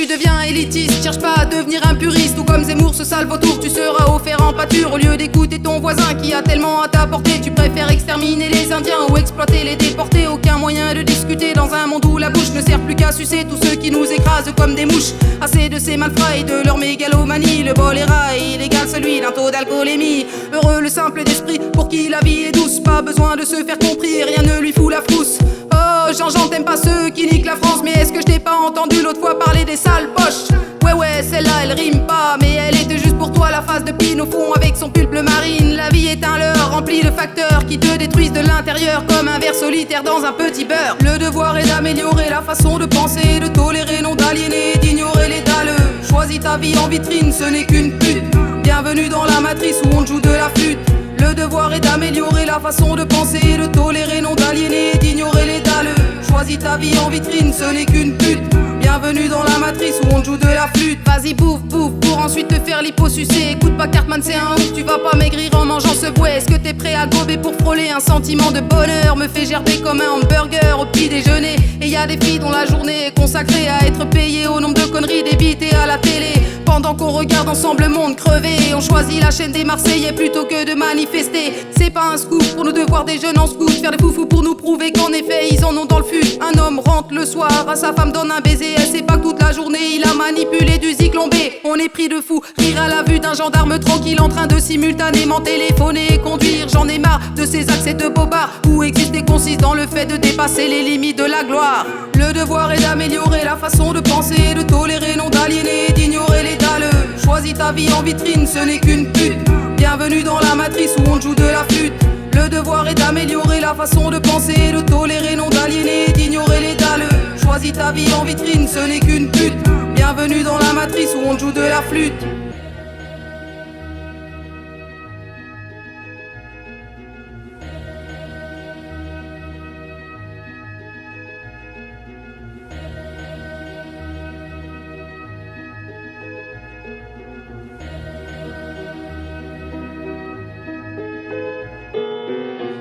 deviens élitiste. Cherche pas à devenir un puriste, ou comme Zemmour ce sale vautour, tu seras offert en pâture. Au lieu d'écouter ton voisin qui a tellement à t'apporter, tu préfères exterminer les Indiens ou exploiter les déportés. Aucun moyen de discuter dans un monde où la bouche ne sert plus qu'à sucer tous ceux qui nous écrasent comme des mouches. Assez de ces malfrats et de leur mégalomanie. Le bol est rat il égale celui d'un taux d'alcoolémie. Heureux le simple d'esprit pour qui la vie est douce. Pas besoin de se faire compris, rien ne lui fout la frousse. Oh Jean-Jean, t'aimes pas ceux qui niquent la France, mais est-ce que je t'ai pas entendu l'autre fois parler des sales poches? Ouais celle-là elle rime pas, mais elle était juste pour toi. La face de Pine au fond avec son pull bleu marine. La vie est un leurre rempli de facteurs qui te détruisent de l'intérieur comme un ver solitaire dans un petit beurre. Le devoir est d'améliorer la façon de penser, de tolérer, non d'aliéner, d'ignorer les dalleux. Choisis ta vie en vitrine, ce n'est qu'une pute. Bienvenue dans la matrice où on joue de la flûte. Le devoir est d'améliorer la façon de penser, de tolérer, non d'aliéner, d'ignorer les dalleux. Choisis ta vie en vitrine, ce n'est qu'une pute. Bienvenue dans la matrice où on joue de la flûte. Vas-y bouffe pour ensuite te faire liposucer. Écoute pas Cartman c'est un ouf, tu vas pas maigrir en mangeant ce bouet. Est-ce que t'es prêt à gober pour frôler un sentiment de bonheur? Me fait gerber comme un hamburger au petit déjeuner. Et y a des filles dont la journée est consacrée à être payées au nombre de conneries débitées à la télé. Pendant qu'on regarde ensemble le monde crever, on choisit la chaîne des Marseillais plutôt que de manifester. C'est pas un scoop pour nous de voir des jeunes en scout faire des foufous pour nous prouver qu'en effet ils en ont dans le fut. Un homme rentre le soir, à sa femme donne un baiser. Elle sait pas que toute la journée il a manipulé du Zyklon B. On est pris de fou, rire à la vue d'un gendarme tranquille en train de simultanément téléphoner et conduire. J'en ai marre de ces accès de bobard où exister consiste dans le fait de dépasser les limites de la gloire. Le devoir est d'améliorer la façon de penser, de tolérer, non d'aliéner, d'ignorer les dalleux. Choisis ta vie en vitrine, ce n'est qu'une pute. Bienvenue dans la matrice où on joue de la flûte. Le devoir est d'améliorer la façon de penser, de tolérer, non d'aliéner, d'ignorer les dalleux. Choisis ta vie en vitrine, ce n'est qu'une pute. Bienvenue dans la matrice où on joue de la flûte.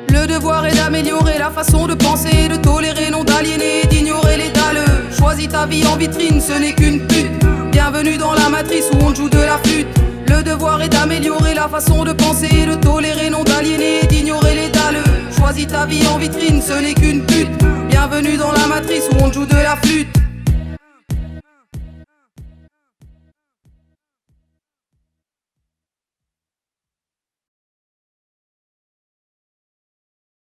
Le devoir est d'améliorer la façon de penser, de tolérer, non d'aliéner, d'ignorer les dalleux. Choisis ta vie en vitrine, ce n'est qu'une pute. Bienvenue dans la matrice où on joue de la flûte. Le devoir est d'améliorer la façon de penser, de tolérer, non d'aliéner, d'ignorer les dalleux. Choisis ta vie en vitrine, ce n'est qu'une pute. Bienvenue dans la matrice où on joue de